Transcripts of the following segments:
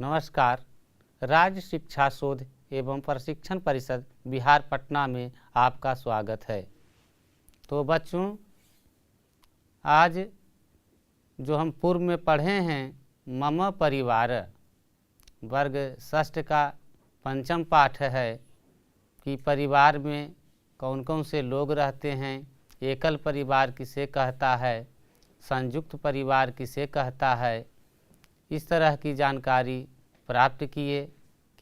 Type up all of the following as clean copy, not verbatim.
नमस्कार। राज्य शिक्षा शोध एवं प्रशिक्षण परिषद बिहार पटना में आपका स्वागत है। तो बच्चों, आज जो हम पूर्व में पढ़े हैं मम परिवार वर्ग षष्ठ का पंचम पाठ है कि परिवार में कौन कौन से लोग रहते हैं, एकल परिवार किसे कहता है, संयुक्त परिवार किसे कहता है। इस तरह की जानकारी प्राप्त किए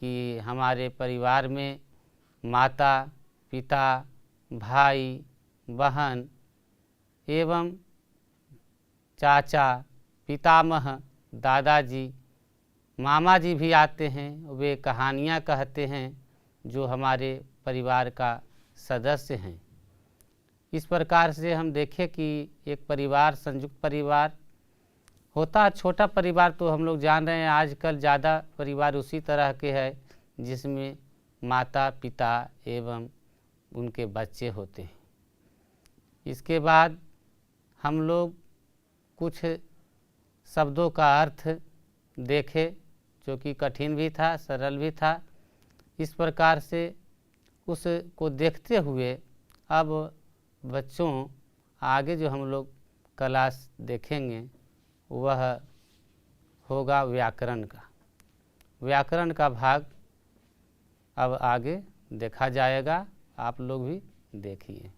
कि हमारे परिवार में माता पिता भाई बहन एवं चाचा पितामह दादाजी मामा जी भी आते हैं। वे कहानियाँ कहते हैं जो हमारे परिवार का सदस्य हैं। इस प्रकार से हम देखें कि एक परिवार संयुक्त परिवार होता है। छोटा परिवार तो हम लोग जान रहे हैं, आजकल ज़्यादा परिवार उसी तरह के हैं जिसमें माता पिता एवं उनके बच्चे होते हैं। इसके बाद हम लोग कुछ शब्दों का अर्थ देखे जो कि कठिन भी था सरल भी था। इस प्रकार से उसको देखते हुए अब बच्चों आगे जो हम लोग क्लास देखेंगे वह होगा व्याकरण का। व्याकरण का भाग अब आगे देखा जाएगा, आप लोग भी देखिए।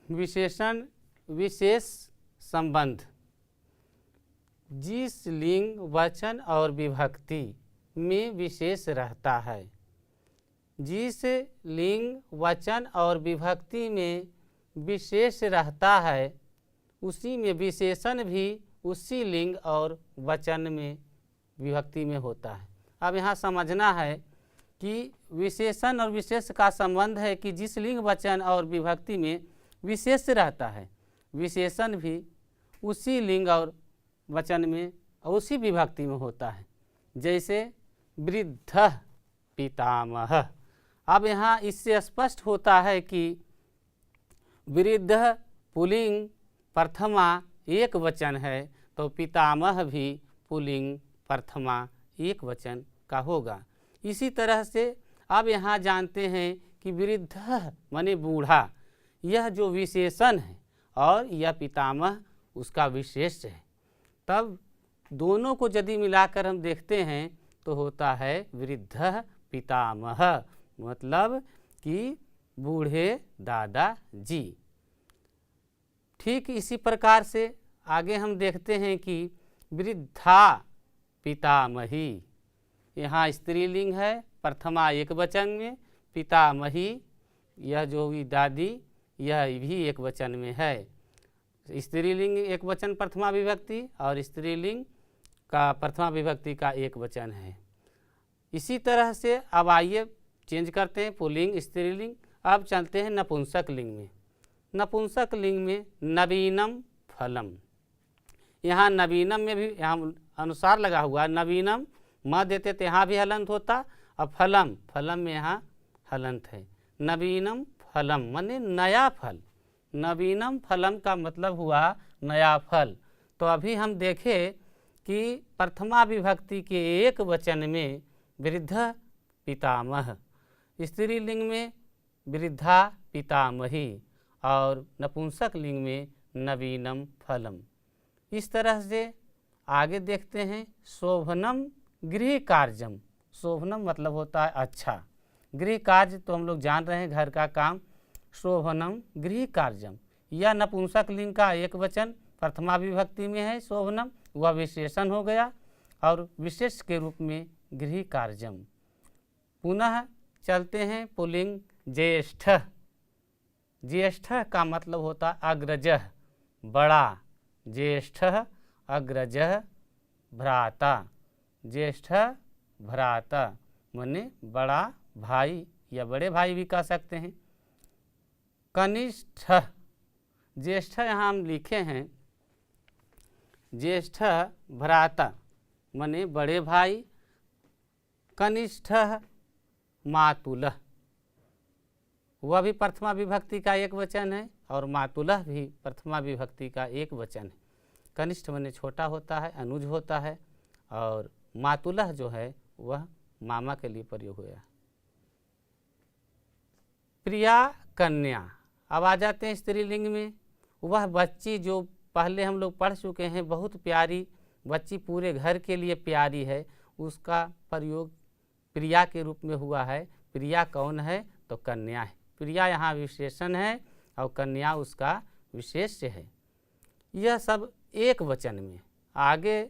विशेषण विशेष संबंध। जिस लिंग वचन और विभक्ति में विशेष रहता है, जिस लिंग वचन और विभक्ति में विशेष रहता है उसी में विशेषण भी उसी लिंग और वचन में विभक्ति में होता है। अब यहाँ समझना है कि विशेषण और विशेष का संबंध है कि जिस लिंग वचन और विभक्ति में विशेष रहता है विशेषण भी उसी लिंग और वचन में और उसी विभक्ति में होता है। जैसे वृद्ध पितामह। अब यहाँ इससे स्पष्ट होता है कि वृद्ध पुल्लिंग प्रथमा एक वचन है तो पितामह भी पुल्लिंग प्रथमा एक वचन का होगा। इसी तरह से अब यहाँ जानते हैं कि वृद्ध माने बूढ़ा, यह जो विशेषण है और यह पितामह उसका विशेष है। तब दोनों को यदि मिलाकर हम देखते हैं तो होता है वृद्ध पितामह, मतलब कि बूढ़े दादाजी। ठीक इसी प्रकार से आगे हम देखते हैं कि वृद्धा पितामही। यहाँ स्त्रीलिंग है प्रथमा एक वचन में, पितामही यह जो हुई दादी यह भी एक वचन में है। स्त्रीलिंग एक वचन प्रथमा विभक्ति और स्त्रीलिंग का प्रथमा विभक्ति का एक वचन है। इसी तरह से अब आइए चेंज करते हैं पुल्लिंग स्त्रीलिंग। अब चलते हैं नपुंसक लिंग में। नपुंसक लिंग में नवीनम फलम। यहाँ नवीनम में भी यहाँ अनुसार लगा हुआ, नवीनम म देते तो यहाँ भी हलंत होता, और फलम फलम में यहाँ हलंत है। नवीनम फलम माने नया फल। नवीनम फलम का मतलब हुआ नया फल। तो अभी हम देखें कि प्रथमा विभक्ति के एक वचन में वृद्ध पितामह, स्त्रीलिंग में वृद्धा पितामही और नपुंसक लिंग में नवीनम फलम। इस तरह से आगे देखते हैं शोभनम गृह कार्यम। शोभनम मतलब होता है अच्छा, गृह कार्य तो हम लोग जान रहे हैं घर का काम। शोभनम गृह कार्यम यह नपुंसक लिंग का एक वचन प्रथमा विभक्ति में है। शोभनम वह विशेषण हो गया और विशेष के रूप में गृह कार्यम। पुनः चलते हैं पुल्लिंग ज्येष्ठ। ज्येष्ठ का मतलब होता अग्रज बड़ा। ज्येष्ठ अग्रज भ्राता। ज्येष्ठ भ्राता माने बड़ा भाई या बड़े भाई भी कह सकते हैं। कनिष्ठ। ज्येष्ठ यहाँ हम लिखे हैं ज्येष्ठ भ्राता माने बड़े भाई। कनिष्ठ मातुलः वह भी प्रथमा विभक्ति का एक वचन है और मातुलः भी प्रथमा विभक्ति का एक वचन है। कनिष्ठ माने छोटा होता है, अनुज होता है। और मातुलः जो है वह मामा के लिए प्रयोग हुआ। प्रिया कन्या, अब आ जाते हैं स्त्रीलिंग में। वह बच्ची जो पहले हम लोग पढ़ चुके हैं, बहुत प्यारी बच्ची, पूरे घर के लिए प्यारी है, उसका प्रयोग प्रिया के रूप में हुआ है। प्रिया कौन है? तो कन्या है। प्रिया यहाँ विशेषण है और कन्या उसका विशेष्य है। यह सब एक वचन में। आगे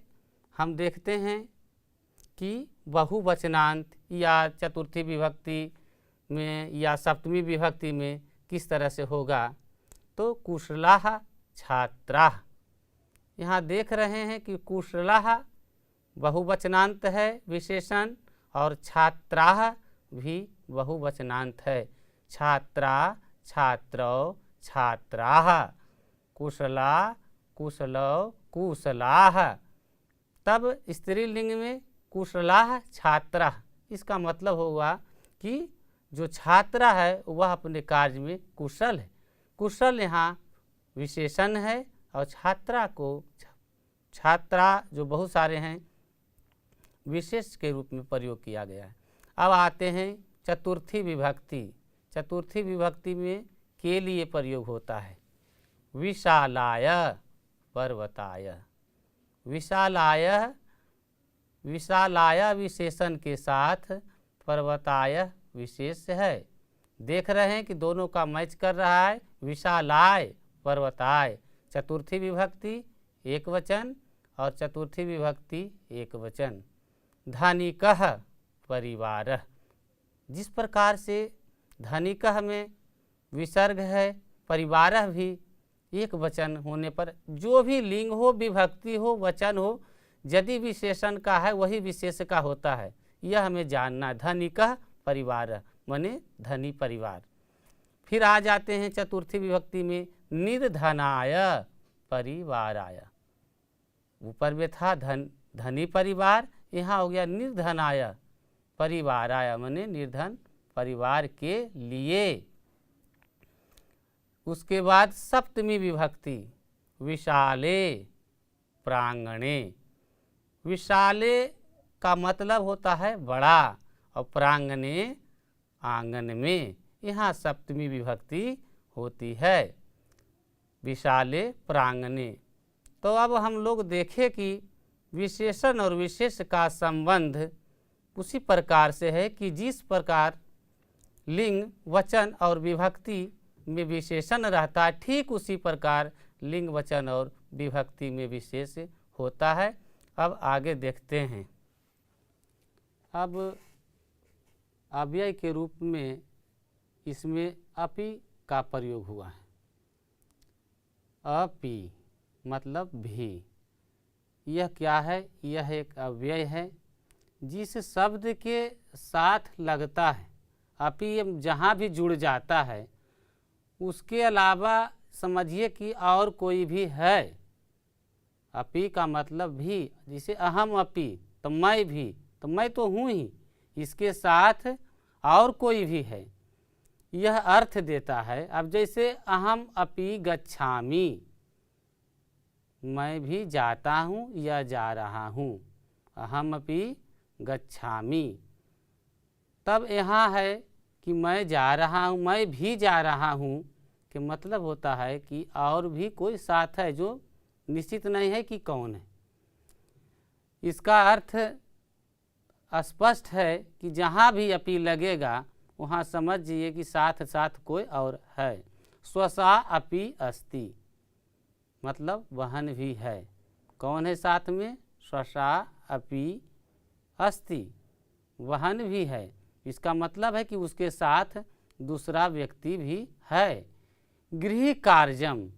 हम देखते हैं कि बहुवचनांत या चतुर्थी विभक्ति में या सप्तमी विभक्ति में किस तरह से होगा। तो कुशलाः छात्राः, यहाँ देख रहे हैं कि कुशलाः बहुवचनांत है विशेषण, और छात्राः भी बहुवचनांत है। छात्रा, छात्रौ, छात्राः, कुशला, कुशलौ, कुशलाः। तब स्त्रीलिंग में कुशलाः छात्राः, इसका मतलब होगा कि जो छात्रा है वह अपने कार्य में कुशल है। कुशल यहाँ विशेषण है और छात्रा को, छात्रा जो बहुत सारे हैं, विशेष के रूप में प्रयोग किया गया है। अब आते हैं चतुर्थी विभक्ति। चतुर्थी विभक्ति में के लिए प्रयोग होता है। विशालाय, पर्वताय। विशालाय, विशालाय विशेषण के साथ पर्वताय विशेष है। देख रहे हैं कि दोनों का मैच कर रहा है। विशालाय, पर्वताय, चतुर्थी विभक्ति एक वचन और चतुर्थी विभक्ति एक वचन। धनिकः परिवारः, जिस प्रकार से धनिकः में विसर्ग है, परिवारः भी एक वचन होने पर जो भी लिंग हो, विभक्ति हो, वचन हो, यदि विशेषण का है वही विशेष का होता है, यह हमें जानना है। धनिकः परिवारः माने धनी परिवार। फिर आ जाते हैं चतुर्थी विभक्ति में निर्धनाय परिवाराय। ऊपर में था धनी परिवार, यहाँ हो गया निर्धनाय परिवाराय माने निर्धन परिवार के लिए। उसके बाद सप्तमी विभक्ति विशाले प्रांगणे। विशाले का मतलब होता है बड़ा और प्रांगणे आंगन में, यहाँ सप्तमी विभक्ति होती है। विशाले प्रांगणे। तो अब हम लोग देखें कि विशेषण और विशेष का संबंध उसी प्रकार से है कि जिस प्रकार लिंग, वचन और विभक्ति में विशेषण रहता है, ठीक उसी प्रकार लिंग, वचन और विभक्ति में विशेष होता है। अब आगे देखते हैं। अब अव्यय के रूप में इसमें अपि का प्रयोग हुआ है। अपि मतलब भी। यह क्या है? यह एक अव्यय है जिस शब्द के साथ लगता है। अपि जहाँ भी जुड़ जाता है उसके अलावा समझिए कि और कोई भी है। अपि का मतलब भी, जिसे अहम अपि, तो मैं भी, तो मैं तो हूँ ही, इसके साथ और कोई भी है, यह अर्थ देता है। अब जैसे अहम अपि गच्छामि, मैं भी जाता हूँ या जा रहा हूँ, अहम अपि गच्छामि। तब यहाँ है कि मैं जा रहा हूँ, मैं भी जा रहा हूँ, कि मतलब होता है कि और भी कोई साथ है जो निश्चित नहीं है कि कौन है। इसका अर्थ स्पष्ट है कि जहाँ भी अपि लगेगा वहाँ समझिए कि साथ साथ कोई और है। स्वसा अपि अस्ति मतलब वहन भी है। कौन है साथ में? स्वसा अपि अस्ति, वहन भी है। इसका मतलब है कि उसके साथ दूसरा व्यक्ति भी है। गृह कार्यम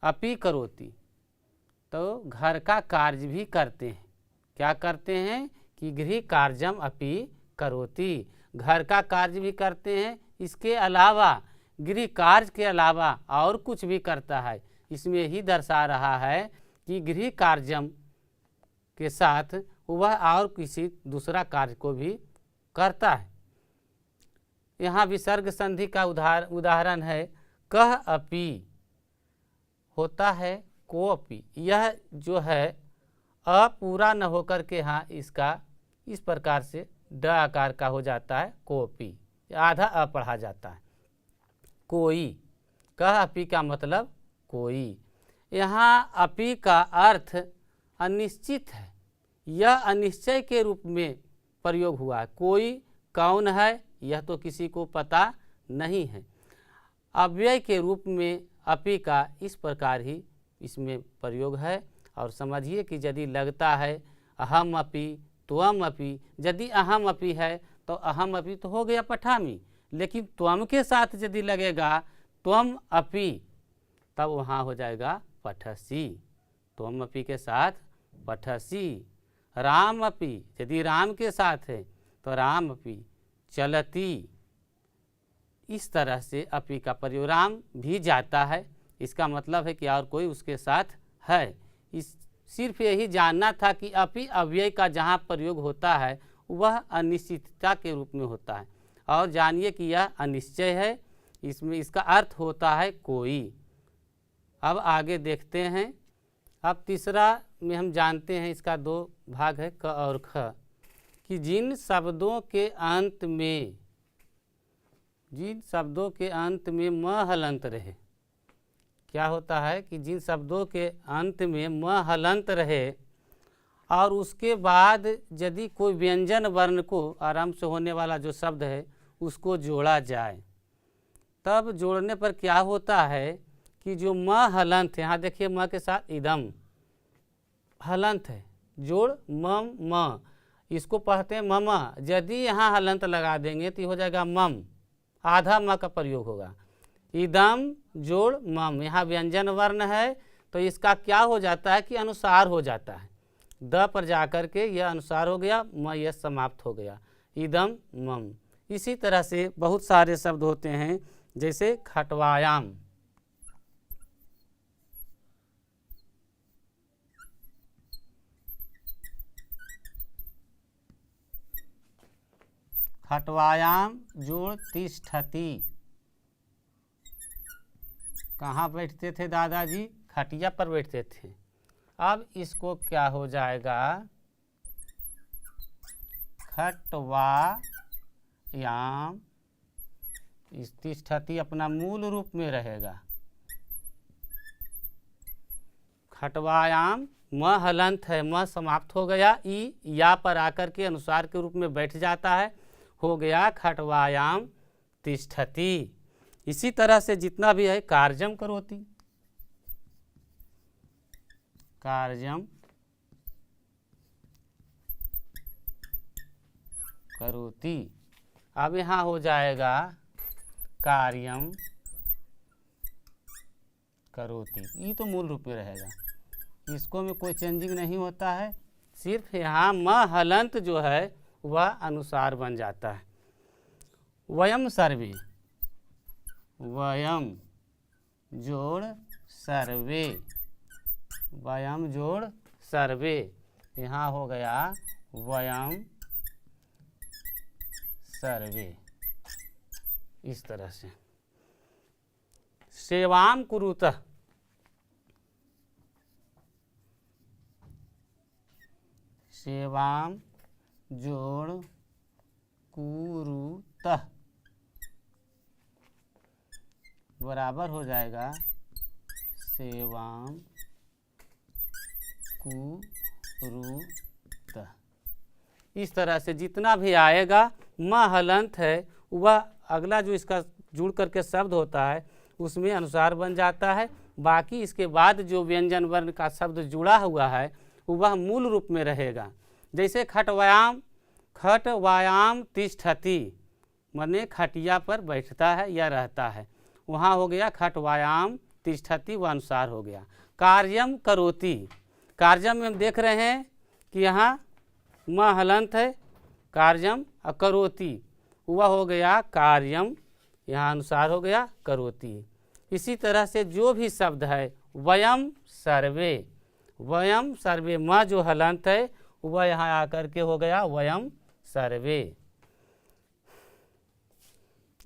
अपि करोति, तो घर का कार्य भी करते हैं। क्या करते हैं? कि गृह कार्यम अपि करोति, घर का कार्य भी करते हैं। इसके अलावा, गृह कार्य के अलावा और कुछ भी करता है। इसमें ही दर्शा रहा है कि गृह कार्यम के साथ वह और किसी दूसरा कार्य को भी करता है। यहाँ विसर्ग संधि का उदाहरण है। कह अपि होता है को अपि। यह जो है अ पूरा न होकर के हाँ इसका इस प्रकार से ड आकार का हो जाता है कॉपी, आधा अ पढ़ा जाता है। कोई, कह अपी का मतलब कोई। यहाँ अपी का अर्थ अनिश्चित है, यह अनिश्चय के रूप में प्रयोग हुआ है। कोई कौन है यह तो किसी को पता नहीं है। अव्यय के रूप में अपी का इस प्रकार ही इसमें प्रयोग है। और समझिए कि यदि लगता है अहम अपी त्वम अपी, यदि अहम अपी है तो अहम अपी तो हो गया पठामी, लेकिन त्वम के साथ यदि लगेगा त्वम अपी तब वहाँ हो जाएगा पठसी, त्वम अपी के साथ पठसी। राम अपी, यदि राम के साथ है तो राम अपी चलती। इस तरह से अपी का प्रयोग, राम भी जाता है, इसका मतलब है कि और कोई उसके साथ है। इस सिर्फ यही जानना था कि अपी अव्यय का जहाँ प्रयोग होता है वह अनिश्चितता के रूप में होता है। और जानिए कि यह अनिश्चय है, इसमें इसका अर्थ होता है कोई। अब आगे देखते हैं। अब तीसरा में हम जानते हैं, इसका दो भाग है क और ख, कि जिन शब्दों के अंत में म हलंत रहे। क्या होता है कि जिन शब्दों के अंत में म हलंत रहे और उसके बाद यदि कोई व्यंजन वर्ण को आराम से होने वाला जो शब्द है उसको जोड़ा जाए, तब जोड़ने पर क्या होता है कि जो म हलंत है, यहाँ देखिए म के साथ इदम हलंत है, जोड़ मम म, इसको पढ़ते हैं मम। यदि यहाँ हलंत लगा देंगे तो हो जाएगा मम, आधा म का प्रयोग होगा। इदम जोड़ मम, यहाँ व्यंजन वर्ण है तो इसका क्या हो जाता है कि अनुसार हो जाता है, द पर जाकर के यह अनुसार हो गया, म यह समाप्त हो गया, इदम मम। इसी तरह से बहुत सारे शब्द होते हैं, जैसे खटवायाम, खटवायाम जोड़ तिष्ठति। कहाँ बैठते थे दादाजी? खटिया पर बैठते थे। अब इसको क्या हो जाएगा, खटवायाम, इस तिष्ठति अपना मूल रूप में रहेगा। खटवायाम म हलंत है, म समाप्त हो गया, ई या पर आकर के अनुसार के रूप में बैठ जाता है, हो गया खटवायाम तिष्ठति। इसी तरह से जितना भी है कार्यम करोति, कार्यम करोति। अब यहाँ हो जाएगा कार्यम करोति, ये तो मूल रूप में रहेगा, इसको में कोई चेंजिंग नहीं होता है, सिर्फ यहाँ म हलंत जो है वह अनुसार बन जाता है। वयम सर्वे, वयम जोड़ सर्वे, वयम जोड़ सर्वे, यहाँ हो गया वयम सर्वे। इस तरह से सेवाम कुरुतः, सेवाम जोड़ कुरुतः बराबर हो जाएगा सेवाम कुरुतः। इस तरह से जितना भी आएगा म हलंत है वह अगला जो इसका जुड़ करके शब्द होता है उसमें अनुसार बन जाता है। बाकी इसके बाद जो व्यंजन वर्ण का शब्द जुड़ा हुआ है वह मूल रूप में रहेगा। जैसे खटवायाम, खटवायाम तिष्ठति, माने खटिया पर बैठता है या रहता है, वहाँ हो गया खटवायाम तिष्ठति, वह अनुसार हो गया। कार्यम करोति, कार्यम में हम देख रहे हैं कि यहाँ म हलंत है, कार्यम करोति, वह हो गया कार्यम, यहाँ अनुसार हो गया करोति। इसी तरह से जो भी शब्द है वयम सर्वे, वयम सर्वे, म जो हलंत है वह यहाँ आकर के हो गया वयम सर्वे।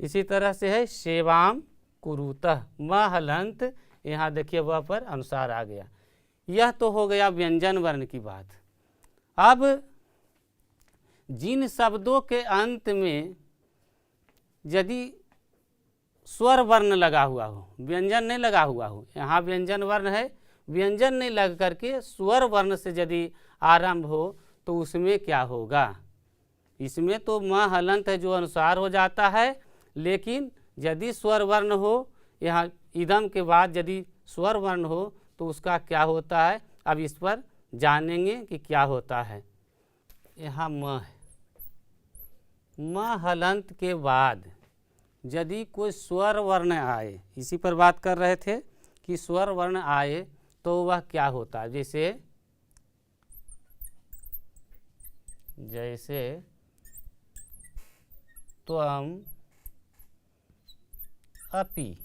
इसी तरह से है सेवाम कुरुतः, म हलंत, यहाँ देखिए वह पर अनुसार आ गया। यह तो हो गया व्यंजन वर्ण की बात। अब जिन शब्दों के अंत में यदि स्वर वर्ण लगा हुआ हो, व्यंजन नहीं लगा हुआ हो, यहाँ व्यंजन वर्ण है, व्यंजन नहीं लग करके स्वर वर्ण से यदि आरंभ हो तो उसमें क्या होगा? इसमें तो म हलंत है जो अनुसार हो जाता है, लेकिन यदि स्वर वर्ण हो, यहाँ इदम के बाद यदि स्वर वर्ण हो तो उसका क्या होता है? अब इस पर जानेंगे कि क्या होता है। यहाँ म है, म हलंत के बाद यदि कोई स्वर वर्ण आए, इसी पर बात कर रहे थे कि स्वर वर्ण आए तो वह क्या होता है। जैसे त्वम, अपि,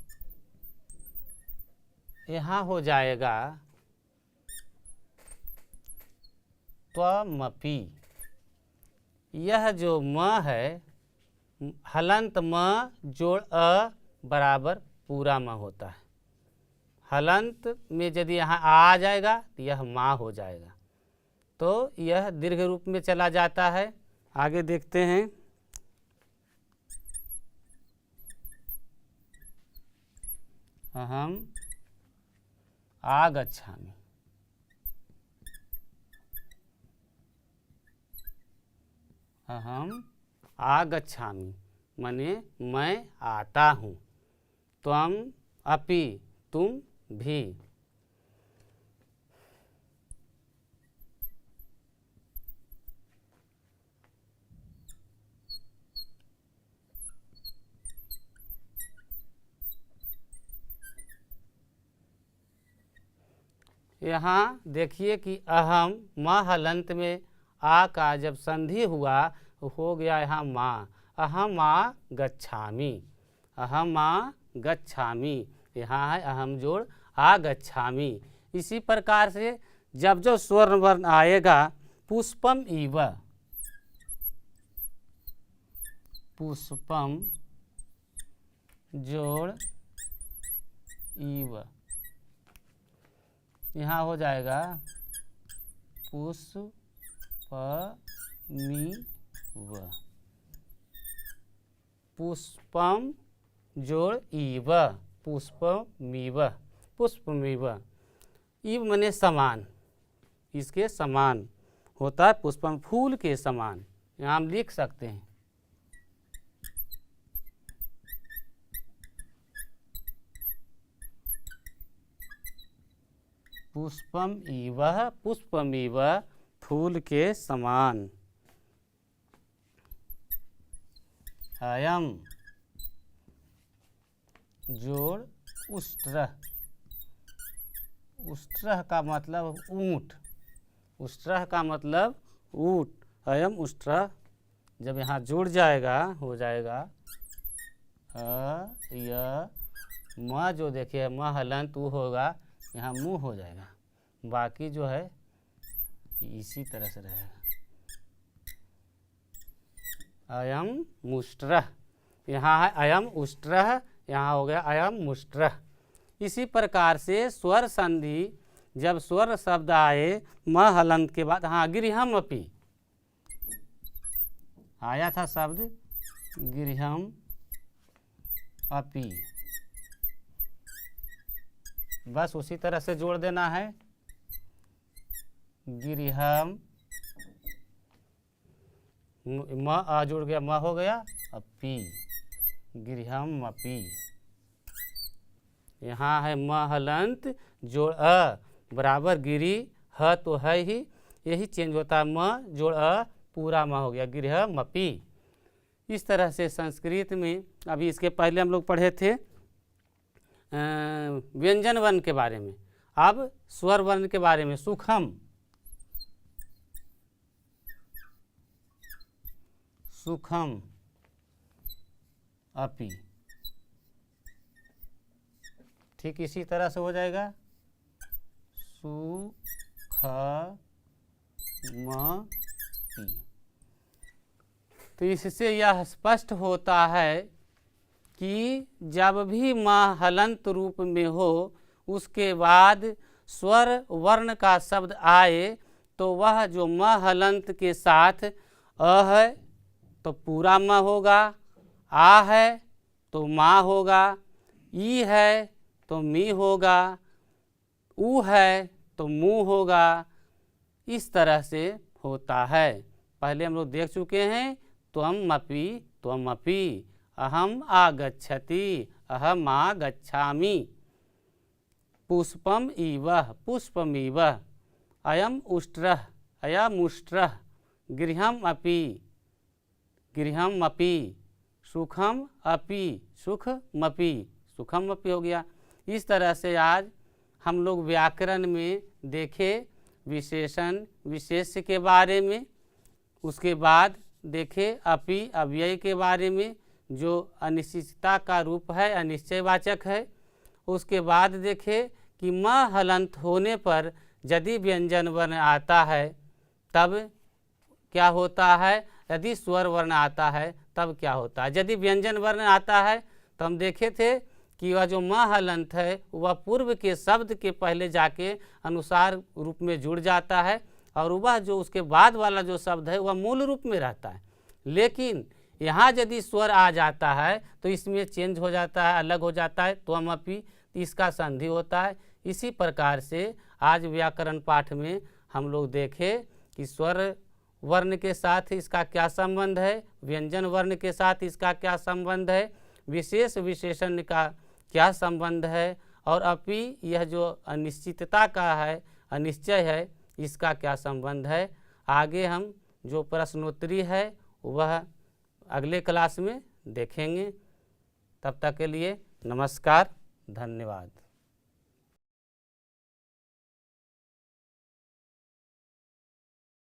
यहाँ हो जाएगा त्वमपि। यह जो म है, हलंत म जोड़ अ बराबर पूरा म होता है। हलंत में यदि यहाँ आ जाएगा तो यह माँ हो जाएगा, तो यह दीर्घ रूप में चला जाता है। आगे देखते हैं। अहम आगच्छामि, अहम आगच्छामि माने मैं आता हूँ। त्वम अपि, तुम भी। यहाँ देखिए कि अहम म हलंत में आ का जब संधि हुआ हो गया यहाँ माँ। अहम आ गच्छामि, अहम आ गच्छामि, यहाँ है अहम जोड़ आ गच्छामि। इसी प्रकार से जब जो स्वर वर्ण आएगा, पुष्पम इव, पुष्पम जोड़ इव, यहाँ हो जाएगा पुष्पमिव, पुष्पम जोड़ इव, पुष्पमिव, पुष्पमिव। इव मने समान, इसके समान होता है। पुष्पम फूल के समान, यहाँ हम लिख सकते हैं। पुष्पम इव, पुष्पमिव, फूल के समान। अयम जोड़ उष्ट्र, उष्ट्र का मतलब ऊंट, उष्ट्र का मतलब ऊंट। अयम उष्ट्र जब यहाँ जुड़ जाएगा हो जाएगा य म, जो देखिए म हलंत वो होगा, यहाँ मुँह हो जाएगा। बाकी जो है इसी तरह से रहेगा। अयम मुष्ट्र, यहाँ है अयम उष्ट्र, यहाँ हो गया अयम मुष्ट्र। इसी प्रकार से स्वर संधि जब स्वर शब्द आए म हलंत के बाद, हाँ गृहम अपि आया था शब्द, गृहम अपि, बस उसी तरह से जोड़ देना है। गृहम, म आ जुड़ गया, म हो गया, अपि, गृहम अपि। यहाँ है म हलंत जोड़ अ बराबर गिरी, ह तो है ही, यही चेंज होता है। म जोड़ अ पूरा म हो गया, गृहम अपि। इस तरह से संस्कृत में, अभी इसके पहले हम लोग पढ़े थे व्यंजन वर्ण के बारे में, अब स्वर वर्ण के बारे में। सुखम, सुखम अपि, ठीक इसी तरह से हो जाएगा सुखमपि। तो इससे यह स्पष्ट होता है कि जब भी म हलंत रूप में हो उसके बाद स्वर वर्ण का शब्द आए तो वह जो म हलंत के साथ अ है तो पूरा म होगा, आ है तो माँ होगा, ई है तो मी होगा, ऊ है तो मुँह होगा। इस तरह से होता है। पहले हम लोग देख चुके हैं त्वमपि त्वमपि, अहम आगच्छति अहम आगच्छामि, पुष्पम इव पुष्पमिव, अयम उष्ट्रः अयमुष्ट्रः, गृहम अपि गृहमपि, सुखम अपि सुखमपि सुखमपि हो गया। इस तरह से आज हम लोग व्याकरण में देखे विशेषण विशेष्य के बारे में, उसके बाद देखे अपि अव्यय के बारे में जो अनिश्चितता का रूप है, अनिश्चयवाचक है। उसके बाद देखे कि म हलंत होने पर यदि व्यंजन वर्ण आता है तब क्या होता है, यदि स्वर वर्ण आता है तब क्या होता है। यदि व्यंजन वर्ण आता है तो हम देखे थे कि वह जो म हलंत है वह पूर्व के शब्द के पहले जाके अनुसार रूप में जुड़ जाता है और वह जो उसके बाद वाला जो शब्द है वह मूल रूप में रहता है। लेकिन यहाँ यदि स्वर आ जाता है तो इसमें चेंज हो जाता है, अलग हो जाता है, त्वमपि, इसका संधि होता है। इसी प्रकार से आज व्याकरण पाठ में हम लोग देखे कि स्वर वर्ण के साथ इसका क्या संबंध है, व्यंजन वर्ण के साथ इसका क्या संबंध है, विशेष विशेषण का क्या संबंध है, और अपि यह जो अनिश्चितता का है, अनिश्चय है, इसका क्या संबंध है। आगे हम जो प्रश्नोत्तरी है वह अगले क्लास में देखेंगे। तब तक के लिए नमस्कार, धन्यवाद।